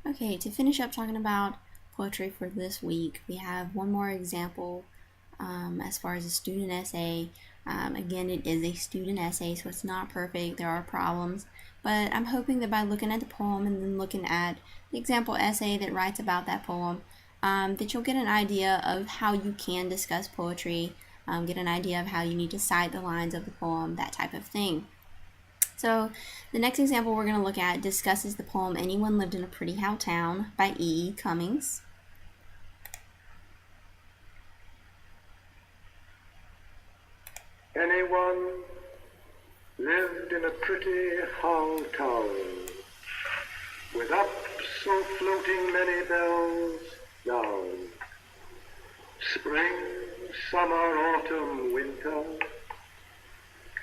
Okay, to finish up talking about poetry for this week, we have one more example as far as a student essay. Again, it is a student essay, so it's not perfect. There are problems, but I'm hoping that by looking at the poem and then looking at the example essay that writes about that poem, that you'll get an idea of how you can discuss poetry, get an idea of how you need to cite the lines of the poem, that type of thing. So the next example we're going to look at discusses the poem Anyone Lived in a Pretty How Town by E. Cummings. Anyone lived in a pretty how town, with up so floating many bells down. Spring, summer, autumn, winter,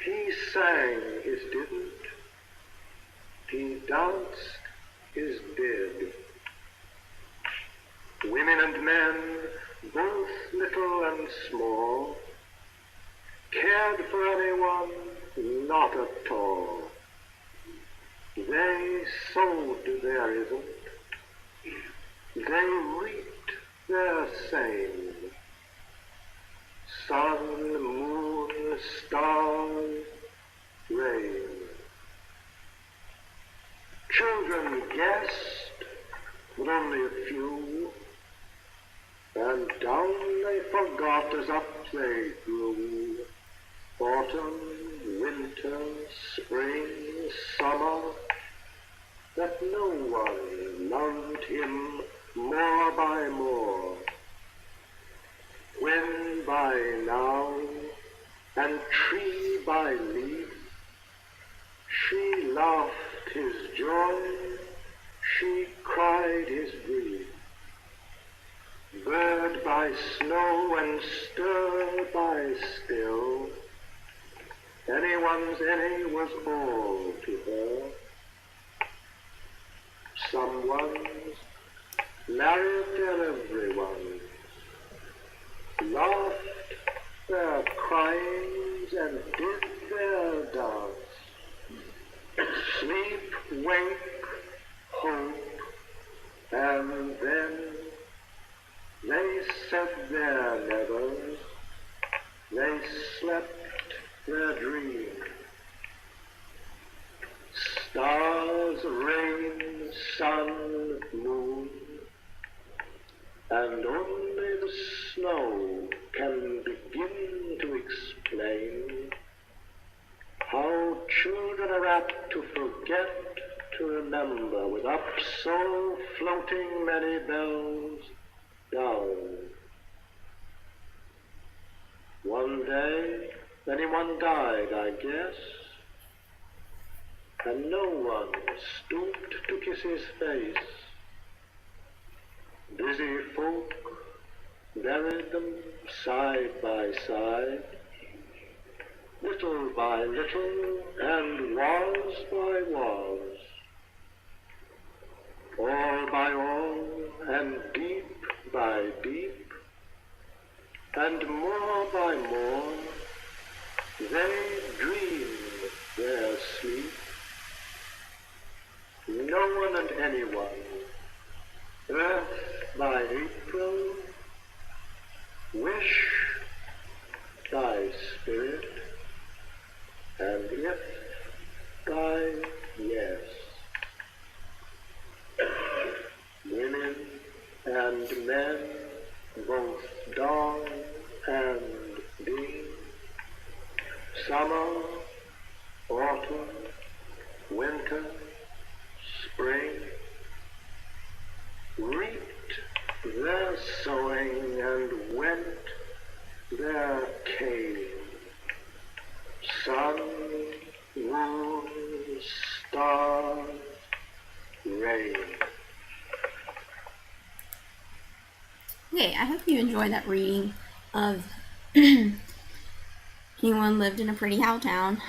he sang his didn't, he danced his did. Women and men, both little and small, cared for anyone not at all. They sowed their isn't, they reaped their same. Sun, moon, stars, rain. Children guessed, but only a few, and down they forgot as up they grew. Autumn, winter, spring, summer, that no one loved him more by more. When by now, and tree by leaf, she laughed his joy, she cried his grief. Bird by snow and stir by still, anyone's any was all to her. Someone's married their everyone's, laughed their cryings and did their dance. Sleep, wake, hope, and then they said their nevers, they slept their dream. Stars, rain, sun, moon, and only the snow can begin to explain how children are apt to forget to remember, with up so floating many bells down. One day anyone died, I guess, and no one stooped to kiss his face. Busy folk buried them side by side, little by little and was by was, all by all and deep by deep, and more by more, they dreamed their sleep. No one and anyone, earth by April, wish thy spirit, and if thy yes. Women and men, both dawn and dim, summer, autumn, winter, spring, reaped their sowing and went their cane. Sun, moon, stars, rain. Okay, I hope you enjoyed that reading of Anyone Lived in a Pretty How Town.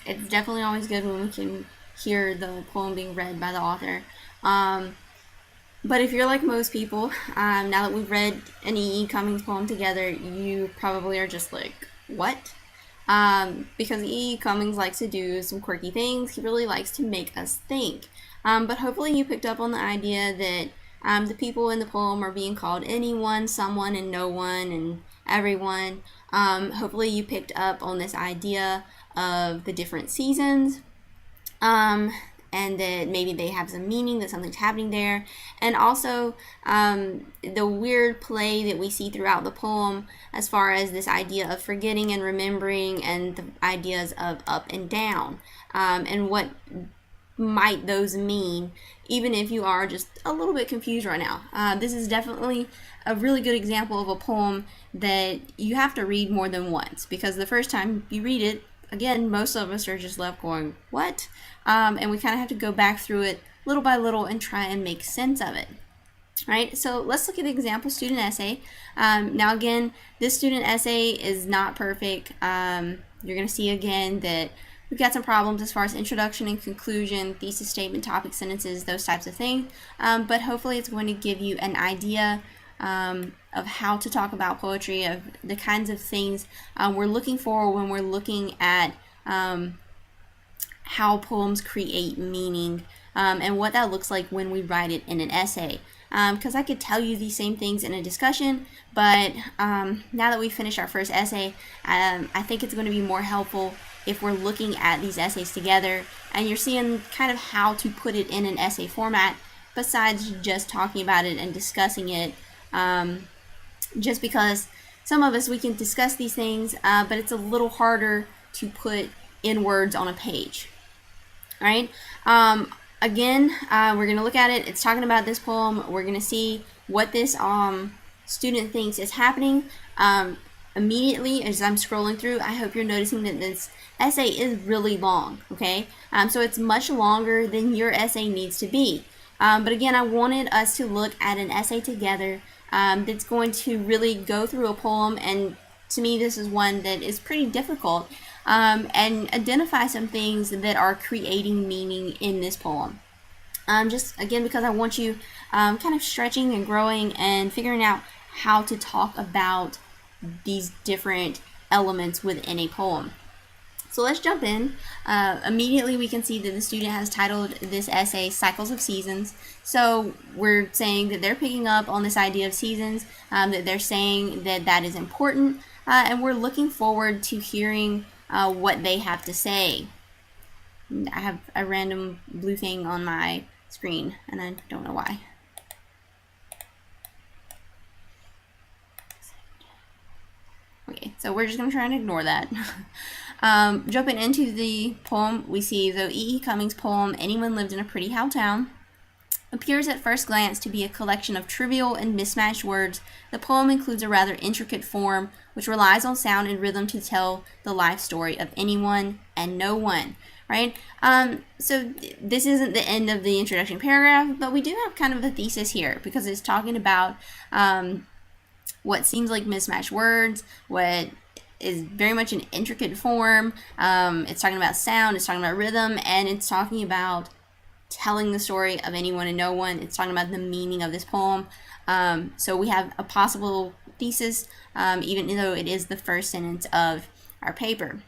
It's definitely always good when we can hear the poem being read by the author. But if you're like most people, now that we've read an E. Cummings poem together, you probably are just like, what? Because E. Cummings likes to do some quirky things. He really likes to make us think. But hopefully you picked up on the idea that the people in the poem are being called anyone, someone, and no one, and everyone. Hopefully you picked up on this idea of the different seasons, and that maybe they have some meaning, that something's happening there. And also the weird play that we see throughout the poem as far as this idea of forgetting and remembering, and the ideas of up and down, and what might those mean, even if you are just a little bit confused right now. This is definitely a really good example of a poem that you have to read more than once, because the first time you read it, again, most of us are just left going, what? And we kind of have to go back through it little by little and try and make sense of it. Right, so let's look at the example student essay. Now again, this student essay is not perfect. You're going to see again that we've got some problems as far as introduction and conclusion, thesis statement, topic sentences, those types of things. But hopefully it's going to give you an idea of how to talk about poetry, of the kinds of things we're looking for when we're looking at how poems create meaning, and what that looks like when we write it in an essay. Because I could tell you these same things in a discussion, but now that we finished our first essay, I think it's going to be more helpful if we're looking at these essays together and you're seeing kind of how to put it in an essay format besides just talking about it and discussing it. Just because some of us, we can discuss these things, but it's a little harder to put in words on a page. All right. Again, we're going to look at it. It's talking about this poem. We're going to see what this student thinks is happening. Immediately as I'm scrolling through, I hope you're noticing that this essay is really long, okay? So it's much longer than your essay needs to be. But again, I wanted us to look at an essay together that's going to really go through a poem, and to me this is one that is pretty difficult, and identify some things that are creating meaning in this poem. Just again, because I want you kind of stretching and growing and figuring out how to talk about these different elements within a poem. So let's jump in. Immediately we can see that the student has titled this essay Cycles of Seasons. So we're saying that they're picking up on this idea of seasons, that they're saying that that is important, and we're looking forward to hearing what they have to say. I have a random blue thing on my screen and I don't know why. Okay, so we're just going to try and ignore that. Jumping into the poem, we see the E.E. Cummings poem, Anyone Lived in a Pretty How Town, appears at first glance to be a collection of trivial and mismatched words. The poem includes a rather intricate form, which relies on sound and rhythm to tell the life story of anyone and no one, right? So this isn't the end of the introduction paragraph, but we do have kind of a thesis here, because it's talking about what seems like mismatched words, what is very much an intricate form. It's talking about sound, it's talking about rhythm, and it's talking about telling the story of anyone and no one. It's talking about the meaning of this poem. So we have a possible thesis, even though it is the first sentence of our paper.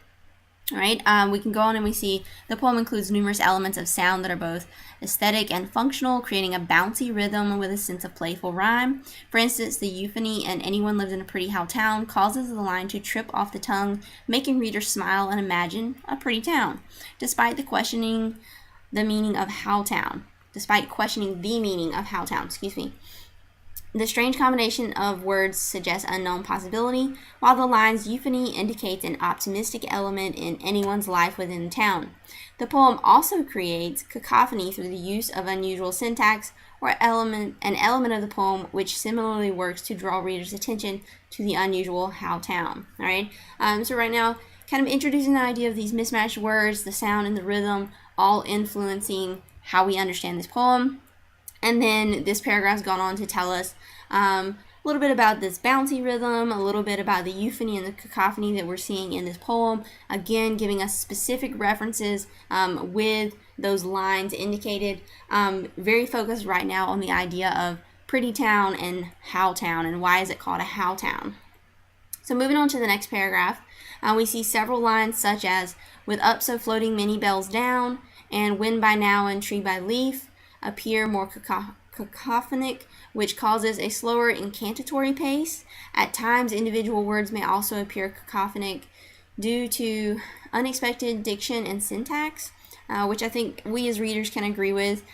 All right, we can go on and we see the poem includes numerous elements of sound that are both aesthetic and functional, creating a bouncy rhythm with a sense of playful rhyme. For instance, the euphony and Anyone Lived in a Pretty How Town causes the line to trip off the tongue, making readers smile and imagine a pretty town. Despite questioning the meaning of How Town, the strange combination of words suggests unknown possibility, while the line's euphony indicates an optimistic element in anyone's life within the town. The poem also creates cacophony through the use of unusual syntax, or an element of the poem which similarly works to draw readers' attention to the unusual How Town. All right. So right now, kind of introducing the idea of these mismatched words, the sound and the rhythm, all influencing how we understand this poem. And then this paragraph's gone on to tell us a little bit about this bouncy rhythm, a little bit about the euphony and the cacophony that we're seeing in this poem. Again, giving us specific references with those lines indicated. Very focused right now on the idea of pretty town and how town, and why is it called a how town. So moving on to the next paragraph, we see several lines such as, with up so floating many bells down, and wind by now and tree by leaf, appear more cacophonic, which causes a slower incantatory pace. At times, individual words may also appear cacophonic due to unexpected diction and syntax, which I think we as readers can agree with.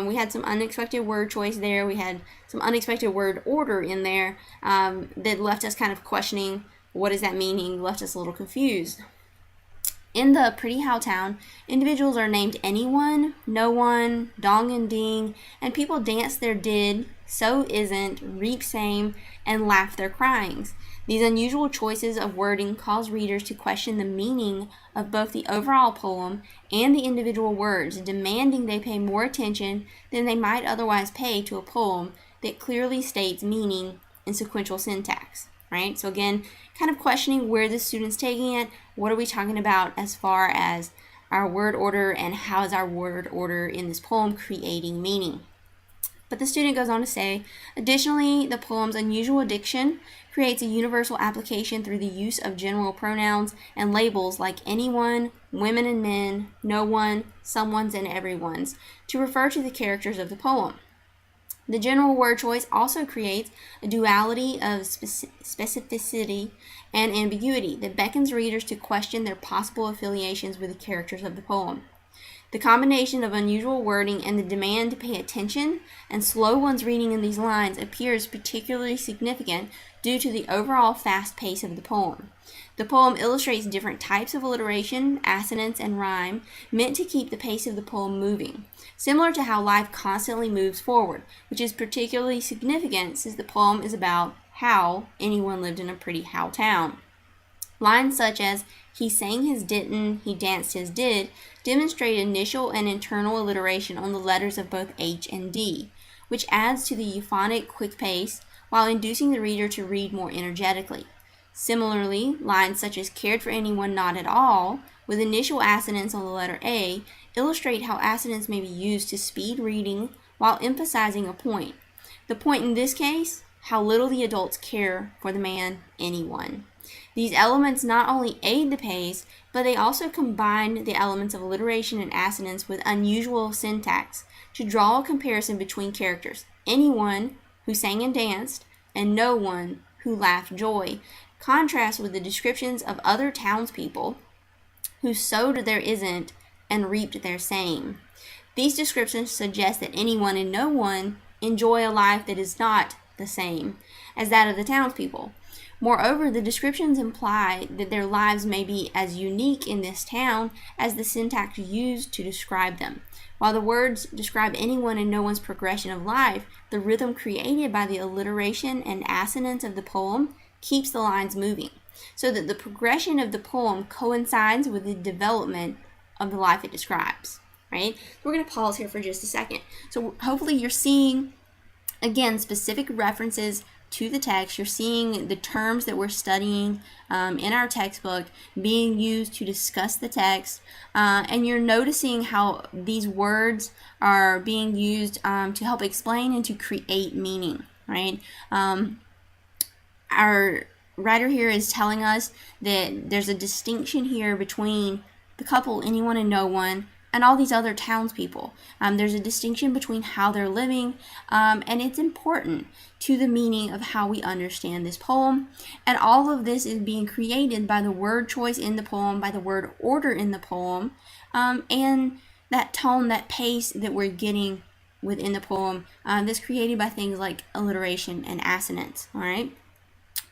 We had some unexpected word choice there. We had some unexpected word order in there that left us kind of questioning what is that meaning, left us a little confused. In the Pretty How Town, individuals are named anyone, no one, dong and ding, and people dance their did, so isn't, reap same, and laugh their cryings. These unusual choices of wording cause readers to question the meaning of both the overall poem and the individual words, demanding they pay more attention than they might otherwise pay to a poem that clearly states meaning in sequential syntax. Right? So again, kind of questioning where the student's taking it. What are we talking about as far as our word order, and how is our word order in this poem creating meaning? But the student goes on to say, additionally, the poem's unusual diction creates a universal application through the use of general pronouns and labels like anyone, women and men, no one, someone's, and everyone's to refer to the characters of the poem. The general word choice also creates a duality of specificity and ambiguity that beckons readers to question their possible affiliations with the characters of the poem. The combination of unusual wording and the demand to pay attention and slow one's reading in these lines appears particularly significant due to the overall fast pace of the poem. The poem illustrates different types of alliteration, assonance, and rhyme meant to keep the pace of the poem moving, similar to how life constantly moves forward, which is particularly significant since the poem is about how anyone lived in a pretty how town. Lines such as he sang his didn't, he danced his did demonstrate initial and internal alliteration on the letters of both H and D, which adds to the euphonic quick pace while inducing the reader to read more energetically. Similarly, lines such as cared for anyone not at all, with initial assonance on the letter A, illustrate how assonance may be used to speed reading while emphasizing a point. The point in this case, how little the adults care for the man, anyone. These elements not only aid the pace, but they also combine the elements of alliteration and assonance with unusual syntax to draw a comparison between characters, anyone who sang and danced, and no one who laughed joy, contrast with the descriptions of other townspeople who sowed their isn't and reaped their same. These descriptions suggest that anyone and no one enjoy a life that is not the same as that of the townspeople. Moreover, the descriptions imply that their lives may be as unique in this town as the syntax used to describe them. While the words describe anyone and no one's progression of life, the rhythm created by the alliteration and assonance of the poem keeps the lines moving, so that the progression of the poem coincides with the development of the life it describes. Right? So we're going to pause here for just a second. So hopefully you're seeing, again, specific references to the text. You're seeing the terms that we're studying in our textbook being used to discuss the text, and you're noticing how these words are being used to help explain and to create meaning, right? Our writer here is telling us that there's a distinction here between the couple, anyone and no one, and all these other townspeople. There's a distinction between how they're living, and it's important to the meaning of how we understand this poem. And all of this is being created by the word choice in the poem, by the word order in the poem, and that tone, that pace that we're getting within the poem that's created by things like alliteration and assonance. All right.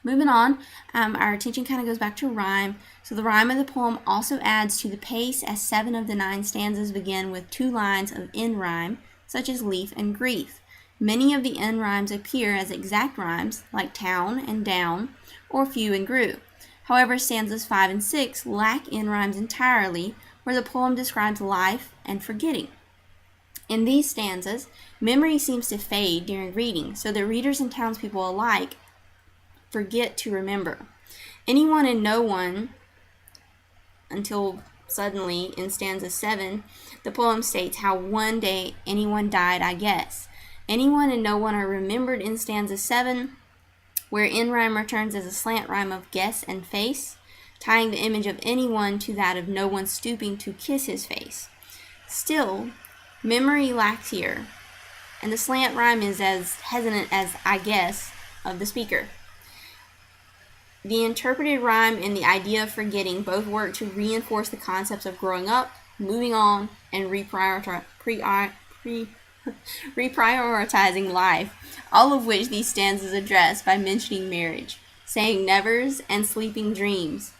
Moving on, our attention kind of goes back to rhyme. So the rhyme of the poem also adds to the pace, as 7 of the 9 stanzas begin with 2 lines of end rhyme, such as leaf and grief. Many of the end rhymes appear as exact rhymes, like town and down, or few and grew. However, stanzas 5 and 6 lack end rhymes entirely, where the poem describes life and forgetting. In these stanzas, memory seems to fade during reading, so that readers and townspeople alike forget to remember. Anyone and no one, until suddenly in stanza 7, the poem states how one day anyone died, I guess. Anyone and no one are remembered in stanza 7, where end rhyme returns as a slant rhyme of guess and face, tying the image of anyone to that of no one stooping to kiss his face. Still, memory lacks here, And the slant rhyme is as hesitant as I guess of the speaker. The interpreted rhyme and the idea of forgetting both work to reinforce the concepts of growing up, moving on, and reprioritizing life, all of which these stanzas address by mentioning marriage, saying nevers, and sleeping dreams.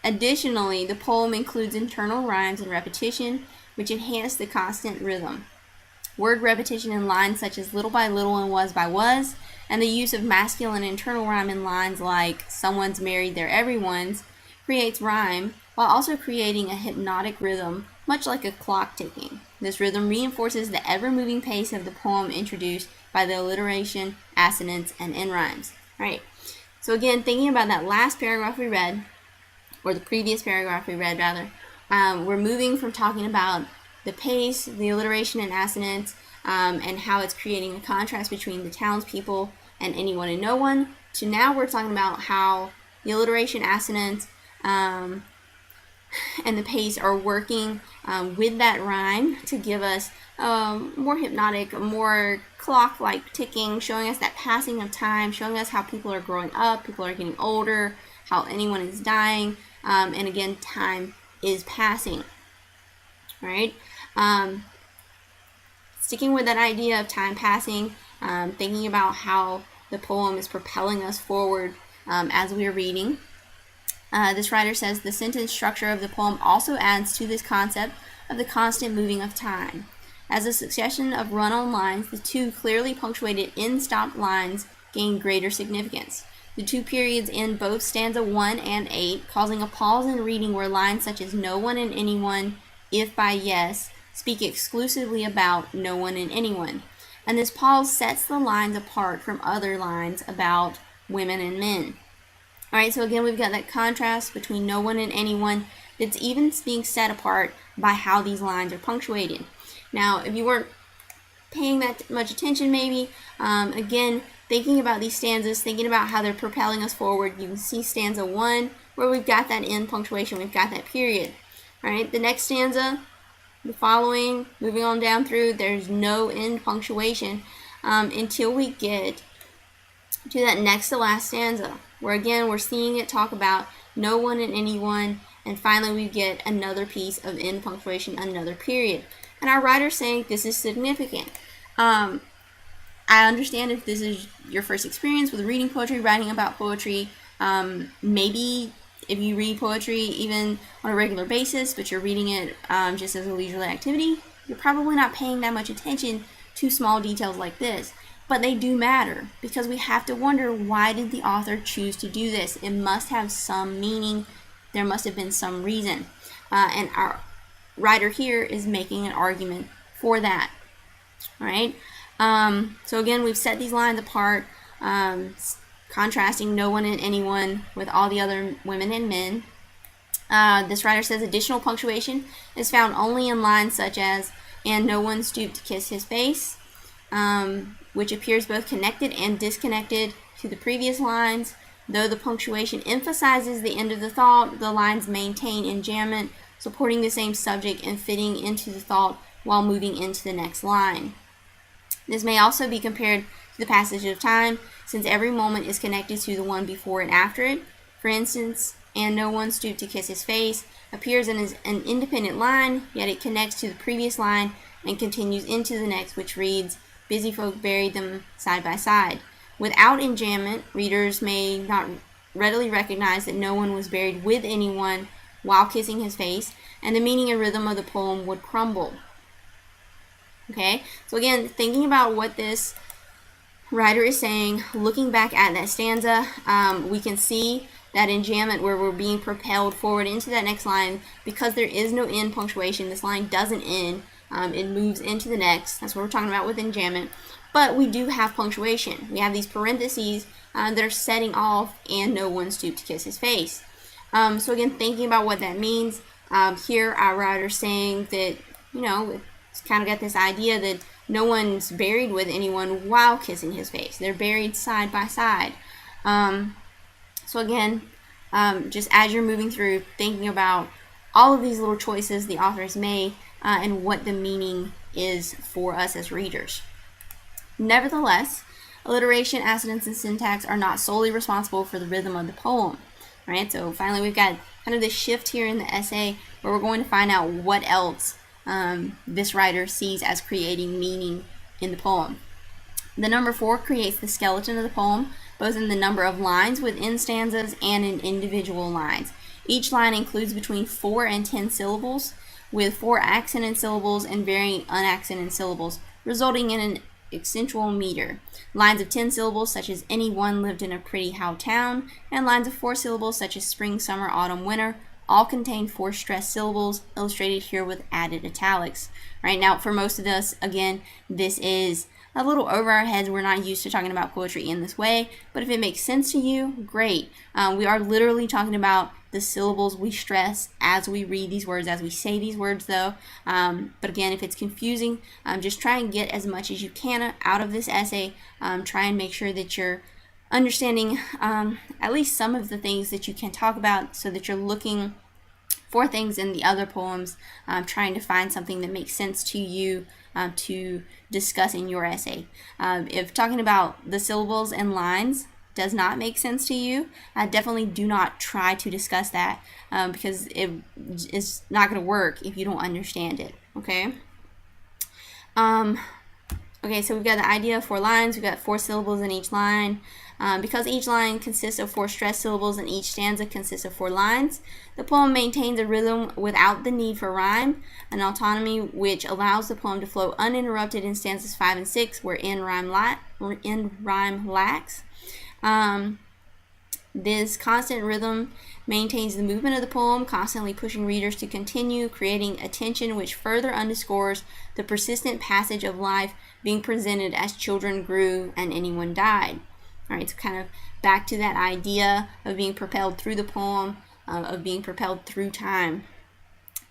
Additionally, the poem includes internal rhymes and repetition, which enhance the constant rhythm. Word repetition in lines such as little by little and was by was, and the use of masculine internal rhyme in lines like someone's married, they're everyone's, creates rhyme while also creating a hypnotic rhythm, much like a clock ticking. This rhythm reinforces the ever-moving pace of the poem introduced by the alliteration, assonance, and end rhymes. All right. So again, thinking about that last paragraph we read, or the previous paragraph we read rather, we're moving from talking about the pace, the alliteration and assonance, and how it's creating a contrast between the townspeople and anyone and no one, to now we're talking about how the alliteration, assonance, and the pace are working with that rhyme to give us more hypnotic, more clock-like ticking, showing us that passing of time, showing us how people are growing up, people are getting older, how anyone is dying, and again, time is passing. All right. Sticking with that idea of time passing, thinking about how the poem is propelling us forward as we are reading. This writer says the sentence structure of the poem also adds to this concept of the constant moving of time. As a succession of run-on lines, the two clearly punctuated end-stop lines gain greater significance. The two periods end both stanza 1 and 8, causing a pause in reading where lines such as no one and anyone, if by yes, speak exclusively about no one and anyone. And this pause sets the lines apart from other lines about women and men. Alright, so again, we've got that contrast between no one and anyone that's even being set apart by how these lines are punctuated. Now, if you weren't paying that much attention maybe, again, thinking about these stanzas, thinking about how they're propelling us forward, you can see stanza 1 where we've got that end punctuation, we've got that period. Alright, the next stanza, the following, moving on down through, there's no end punctuation until we get to that next to last stanza, where again we're seeing it talk about no one and anyone, and finally we get another piece of end punctuation, another period. And our writer's saying this is significant. I understand if this is your first experience with reading poetry, writing about poetry, maybe if you read poetry even on a regular basis, but you're reading it just as a leisurely activity, you're probably not paying that much attention to small details like this. But they do matter, because we have to wonder, why did the author choose to do this? It must have some meaning. There must have been some reason. And our writer here is making an argument for that. All right? So again, we've set these lines apart, contrasting no one and anyone with all the other women and men. This writer says additional punctuation is found only in lines such as, and no one stooped to kiss his face, which appears both connected and disconnected to the previous lines. Though the punctuation emphasizes the end of the thought, the lines maintain enjambment, supporting the same subject and fitting into the thought while moving into the next line. This may also be compared to the passage of time, since every moment is connected to the one before and after it. For instance, and no one stooped to kiss his face appears in an independent line, yet it connects to the previous line and continues into the next, which reads, busy folk buried them side by side. Without enjambment, readers may not readily recognize that no one was buried with anyone while kissing his face, and the meaning and rhythm of the poem would crumble. Okay, so again, thinking about what this writer is saying, looking back at that stanza, we can see that enjambment where we're being propelled forward into that next line. Because there is no end punctuation, this line doesn't end, it moves into the next. That's what we're talking about with enjambment. But we do have punctuation. We have these parentheses that are setting off, and no one stooped to kiss his face. So again, thinking about what that means, here our writer's saying that, it's kind of got this idea that no one's buried with anyone while kissing his face. They're buried side by side. So again, just as you're moving through, thinking about all of these little choices the author has made and what the meaning is for us as readers. Nevertheless, alliteration, assonance, and syntax are not solely responsible for the rhythm of the poem. Right? So finally, we've got kind of this shift here in the essay where we're going to find out what else this writer sees as creating meaning in the poem. The number 4 creates the skeleton of the poem, both in the number of lines within stanzas and in individual lines. Each line includes between 4 and 10 syllables, with 4 accented syllables and varying unaccented syllables, resulting in an accentual meter. Lines of 10 syllables, such as any one lived in a pretty how town, and lines of 4 syllables, such as spring, summer, autumn, winter, all contain 4 stressed syllables, illustrated here with added italics. Right now, for most of us, again, this is a little over our heads. We're not used to talking about poetry in this way, but if it makes sense to you, great. We are literally talking about the syllables we stress as we read these words, as we say these words, though. But again, if it's confusing, just try and get as much as you can out of this essay. Try and make sure that you're understanding at least some of the things that you can talk about, so that you're looking for things in the other poems, trying to find something that makes sense to you to discuss in your essay. If talking about the syllables and lines does not make sense to you, definitely do not try to discuss that because it's not going to work if you don't understand it. Okay. Okay, so we've got the idea of 4 lines. We've got 4 syllables in each line. Because each line consists of 4 stressed syllables and each stanza consists of 4 lines, the poem maintains a rhythm without the need for rhyme, an autonomy which allows the poem to flow uninterrupted in stanzas 5 and 6, where end rhyme lacks. This constant rhythm maintains the movement of the poem, constantly pushing readers to continue, creating a tension which further underscores the persistent passage of life being presented as children grew and anyone died. All right, so kind of back to that idea of being propelled through the poem, of being propelled through time.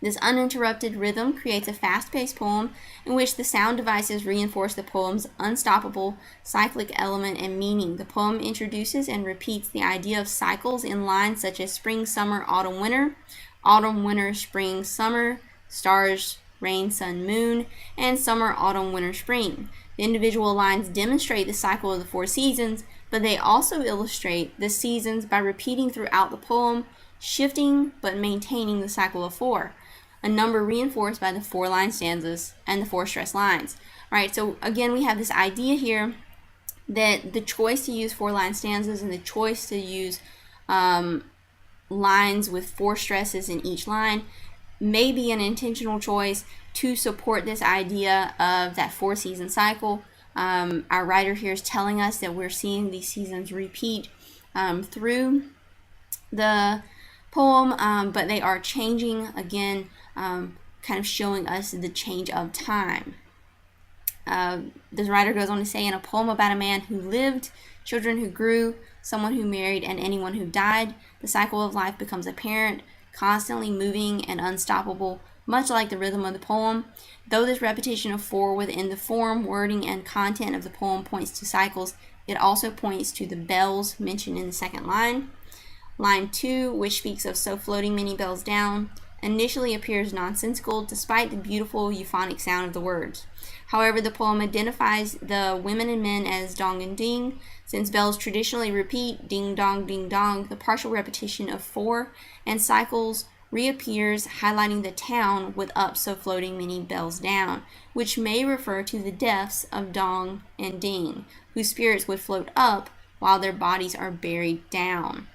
This uninterrupted rhythm creates a fast-paced poem in which the sound devices reinforce the poem's unstoppable cyclic element and meaning. The poem introduces and repeats the idea of cycles in lines such as spring, summer, autumn, winter, spring, summer, stars, rain, sun, moon, and summer, autumn, winter, spring. The individual lines demonstrate the cycle of the 4 seasons, but they also illustrate the seasons by repeating throughout the poem, shifting but maintaining the cycle of 4, a number reinforced by the 4-line stanzas and the 4 stressed lines. All right, so again, we have this idea here that the choice to use 4-line stanzas and the choice to use lines with 4 stresses in each line may be an intentional choice to support this idea of that 4-season cycle. Our writer here is telling us that we're seeing these seasons repeat through the poem, but they are changing again, kind of showing us the change of time. This writer goes on to say, in a poem about a man who lived, children who grew, someone who married, and anyone who died, the cycle of life becomes apparent, constantly moving and unstoppable, much like the rhythm of the poem. Though this repetition of 4 within the form, wording, and content of the poem points to cycles, it also points to the bells mentioned in the second line. Line 2, which speaks of so floating many bells down, initially appears nonsensical despite the beautiful euphonic sound of the words. However, the poem identifies the women and men as dong and ding. Since bells traditionally repeat ding dong, the partial repetition of 4 and cycles reappears, highlighting the town with up so floating many bells down, which may refer to the deaths of dong and ding, whose spirits would float up while their bodies are buried down.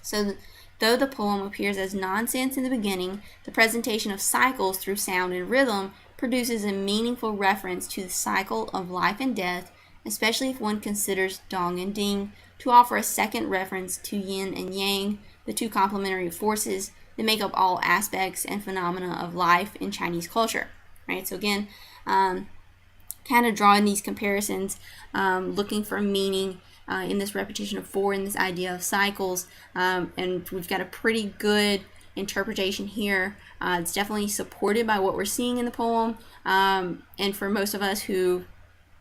So though the poem appears as nonsense in the beginning, the presentation of cycles through sound and rhythm produces a meaningful reference to the cycle of life and death, especially if one considers dong and ding to offer a second reference to yin and yang, the 2 complementary forces that make up all aspects and phenomena of life in Chinese culture. Right? So again, kind of drawing these comparisons, looking for meaning in this repetition of 4, in this idea of cycles, and we've got a pretty good interpretation here. It's definitely supported by what we're seeing in the poem, and for most of us who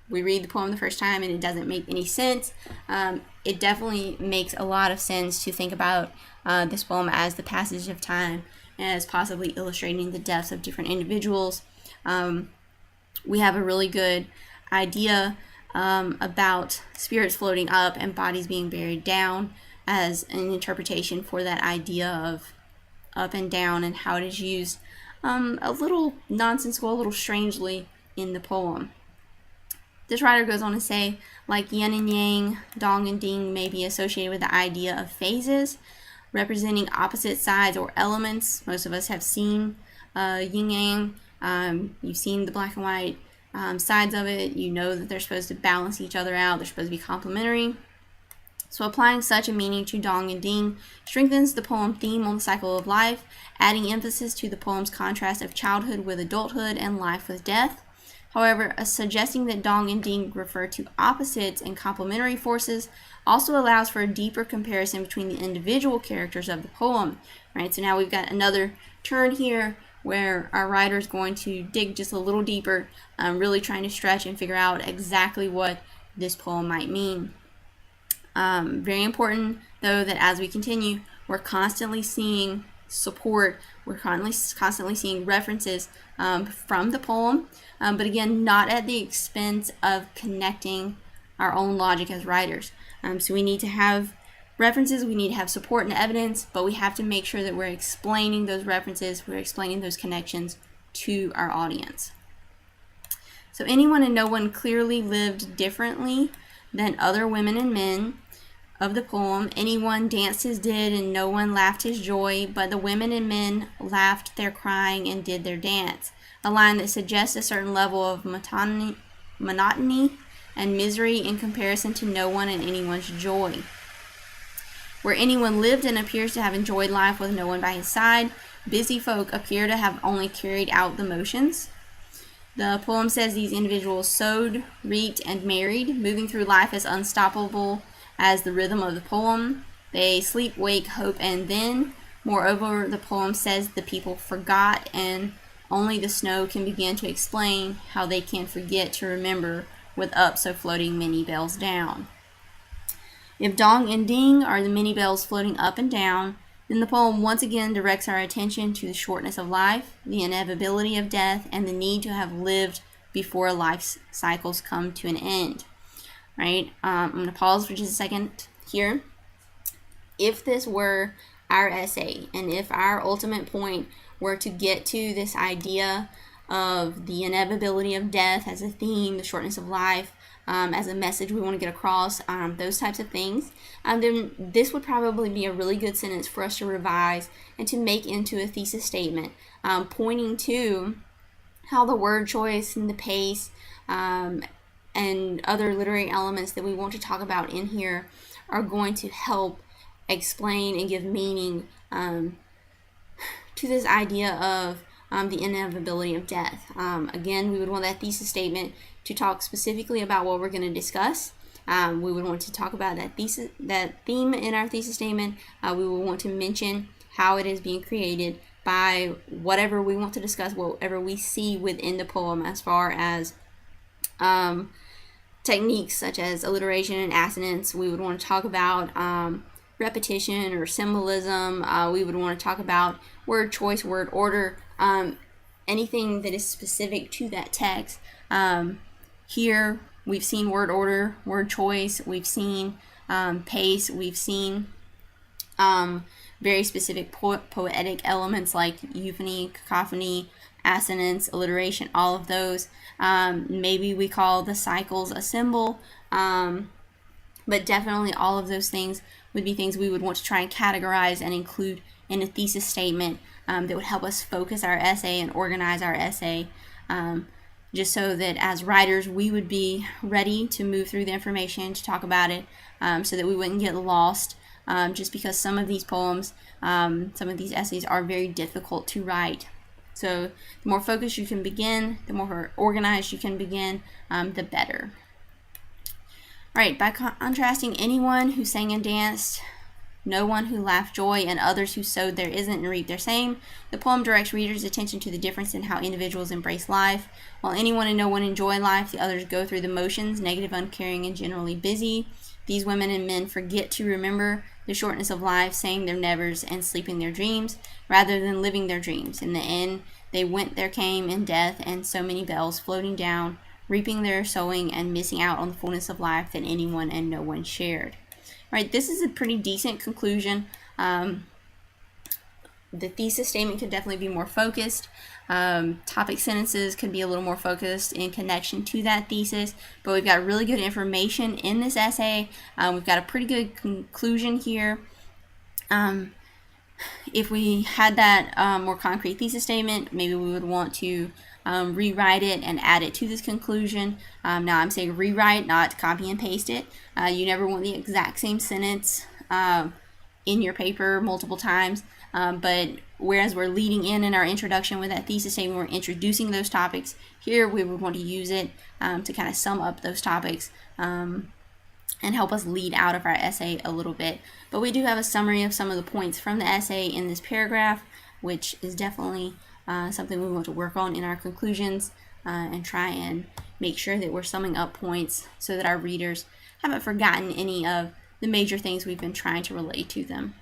we read the poem the first time and it doesn't make any sense, it definitely makes a lot of sense to think about this poem as the passage of time, as possibly illustrating the deaths of different individuals. We have a really good idea about spirits floating up and bodies being buried down as an interpretation for that idea of up and down and how it is used a little nonsensical, a little strangely in the poem. This writer goes on to say, like yin and yang, dong and ding may be associated with the idea of phases, representing opposite sides or elements. Most of us have seen yin yang. You've seen the black and white sides of it. You know that they're supposed to balance each other out. They're supposed to be complementary. So applying such a meaning to dong and ding strengthens the poem theme on the cycle of life, adding emphasis to the poem's contrast of childhood with adulthood and life with death. However, suggesting that dong and ding refer to opposites and complementary forces also allows for a deeper comparison between the individual characters of the poem. Right? So now we've got another turn here where our writer is going to dig just a little deeper, really trying to stretch and figure out exactly what this poem might mean. Very important, though, that as we continue, we're constantly seeing support, we're constantly seeing references from the poem, but again, not at the expense of connecting our own logic as writers. So we need to have references, we need to have support and evidence, but we have to make sure that we're explaining those references, we're explaining those connections to our audience. So anyone and no one clearly lived differently than other women and men of the poem. Anyone danced his did and no one laughed his joy, but the women and men laughed their crying and did their dance. A line that suggests a certain level of monotony and misery in comparison to no one and anyone's joy. Where anyone lived and appears to have enjoyed life with no one by his side, busy folk appear to have only carried out the motions. The poem says these individuals sowed, reaped, and married, moving through life as unstoppable as the rhythm of the poem. They sleep, wake, hope, and then. Moreover, the poem says the people forgot, and only the snow can begin to explain how they can forget to remember with up so floating many bells down. If dong and ding are the many bells floating up and down, then the poem once again directs our attention to the shortness of life, the inevitability of death, and the need to have lived before life cycles come to an end. Right? I'm going to pause for just a second here. If this were our essay, and if our ultimate point were to get to this idea of the inevitability of death as a theme, the shortness of life, as a message we want to get across, those types of things, then this would probably be a really good sentence for us to revise and to make into a thesis statement, pointing to how the word choice and the pace and other literary elements that we want to talk about in here are going to help explain and give meaning to this idea of the inevitability of death. Again, we would want that thesis statement to talk specifically about what we're going to discuss. We would want to talk about that theme in our thesis statement. We would want to mention how it is being created by whatever we want to discuss, whatever we see within the poem as far as techniques such as alliteration and assonance. We would want to talk about repetition or symbolism. We would want to talk about word choice, word order, anything that is specific to that text. Here we've seen word order, word choice, we've seen pace, we've seen very specific poetic elements like euphony, cacophony, assonance, alliteration, all of those. Maybe we call the cycles a symbol, but definitely all of those things would be things we would want to try and categorize and include in a thesis statement that would help us focus our essay and organize our essay, just so that as writers we would be ready to move through the information, to talk about it, so that we wouldn't get lost, just because some of these poems, some of these essays are very difficult to write. So the more focused you can begin, the more organized you can begin, the better. Right, by contrasting anyone who sang and danced, no one who laughed joy, and others who sowed their isn't and reaped their same, the poem directs readers' attention to the difference in how individuals embrace life. While anyone and no one enjoy life, the others go through the motions, negative, uncaring, and generally busy. These women and men forget to remember the shortness of life, saying their nevers and sleeping their dreams, rather than living their dreams. In the end, they went, there came, in death, and so many bells floating down, reaping their sowing and missing out on the fullness of life that anyone and no one shared. Right, this is a pretty decent conclusion. The thesis statement could definitely be more focused. Topic sentences could be a little more focused in connection to that thesis, but we've got really good information in this essay. We've got a pretty good conclusion here. If we had that more concrete thesis statement, maybe we would want to rewrite it and add it to this conclusion. Now I'm saying rewrite, not copy and paste it. You never want the exact same sentence in your paper multiple times, but whereas we're leading in our introduction with that thesis statement, we're introducing those topics. Here we would want to use it to kind of sum up those topics and help us lead out of our essay a little bit. But we do have a summary of some of the points from the essay in this paragraph, which is definitely something we want to work on in our conclusions and try and make sure that we're summing up points so that our readers haven't forgotten any of the major things we've been trying to relate to them.